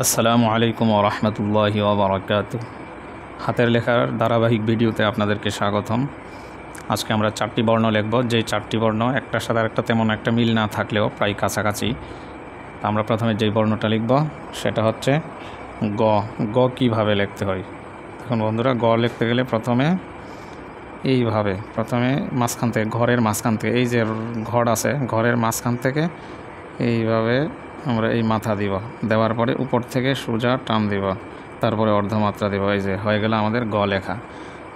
আসসালামু আলাইকুম ওয়া রাহমাতুল্লাহি ওয়া বারাকাতুহু। হাতের লেখার ধারাবাহিক ভিডিওতে আপনাদেরকে স্বাগতম। আজকে আমরা চারটি বর্ণ লিখব, যে চারটি বর্ণ একটার সাথে আরেকটা তেমন একটা মিল না থাকলেও প্রায় কাছাকাছি। আমরা প্রথমে যেই বর্ণটা লিখব সেটা হচ্ছে গ। গ কীভাবে লিখতে হয় এখন বন্ধুরা, গ লিখতে গেলে প্রথমে মাঝখান থেকে, ঘরের মাঝখান থেকে, এই যে ঘর আছে ঘরের মাঝখান থেকে এইভাবে আমরা এই মাথা দিব, দেওয়ার পরে উপর থেকে সোজা টান দিব, তারপরে অর্ধমাত্রা দিব। এই যে হয়ে গেল আমাদের গ লেখা।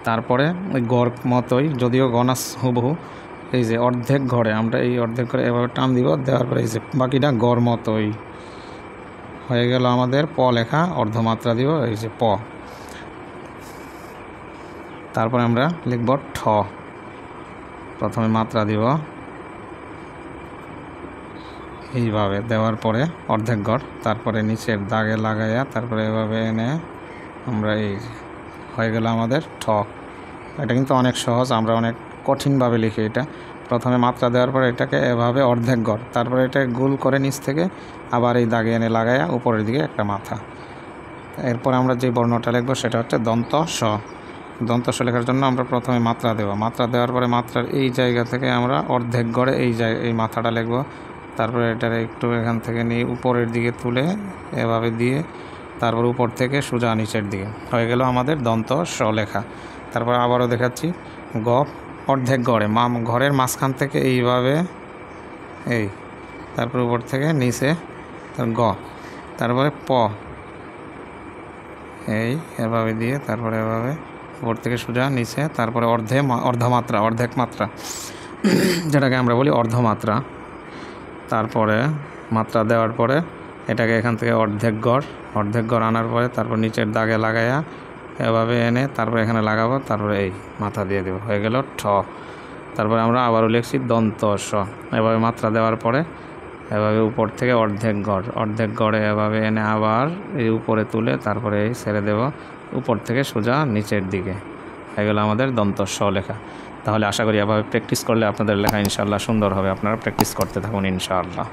তারপরে ওই গড় মতোই, যদিও গনাস হুবহু, এই যে অর্ধেক ঘরে আমরা এই অর্ধেক ঘরে এভাবে টান দিব, দেওয়ার পরে এই যে বাকিটা গড় মতোই হয়ে গেল আমাদের প লেখা। অর্ধমাত্রা দিব, এই যে প। তারপরে আমরা লিখব ঠ। প্রথমে মাত্রা দিব এইভাবে, দেওয়ার পরে অর্ধেক ঘর, তারপরে নিচের দাগে লাগাইয়া তারপরে এভাবে এনে আমরা এই হয়ে গেল আমাদের ঠ। এটা কিন্তু অনেক সহজ, আমরা অনেক কঠিনভাবে লিখি এটা। প্রথমে মাত্রা দেওয়ার পরে এটাকে এভাবে অর্ধেক ঘর, তারপরে এটা গোল করে নিচ থেকে আবার এই দাগে এনে লাগাইয়া উপরের দিকে একটা মাথা। এরপর আমরা যে বর্ণটা লিখব সেটা হচ্ছে দন্ত স। দন্ত স লেখার জন্য আমরা প্রথমে মাত্রা দেব, মাত্রা দেওয়ার পরে মাত্রার এই জায়গা থেকে আমরা অর্ধেক ঘরে এই মাথাটা লিখব। তারপরে এটার একটু এখান থেকে নিয়ে উপরের দিকে তুলে এভাবে দিয়ে তারপর উপর থেকে সোজা নিচের দিকে হয়ে গেল আমাদের দন্ত স লেখা। তারপর আবারও দেখাচ্ছি, গ অর্ধেক ঘরে, ঘরের মাঝখান থেকে এইভাবে এই, তারপর উপর থেকে নিচে গ, তারপরে প, এই এভাবে দিয়ে তারপরে এভাবে উপর থেকে সোজা নিচে, তারপরে অর্ধেক মাত্রা যেটাকে আমরা বলি অর্ধমাত্রা। তারপরে মাত্রা দেওয়ার পরে এটাকে এখান থেকে অর্ধেক ঘর আনার পরে তারপর নিচের দাগে লাগাইয়া এভাবে এনে তারপরে এখানে লাগাবো, তারপরে এই মাথা দিয়ে দেবো, হয়ে গেল ঠ। তারপরে আমরা আবারও লিখছি দন্ত স। এভাবে মাত্রা দেওয়ার পরে এভাবে উপর থেকে অর্ধেক ঘরে এভাবে এনে আবার এই উপরে তুলে তারপরে এই ছেড়ে দেব, উপর থেকে সোজা নিচের দিকে হয়ে গেল আমাদের দন্ত স লেখা। তাহলে আশা করি এভাবে প্র্যাকটিস করলে আপনাদের লেখা ইনশাআল্লাহ সুন্দর হবে। আপনারা প্র্যাকটিস করতে থাকুন ইনশাআল্লাহ।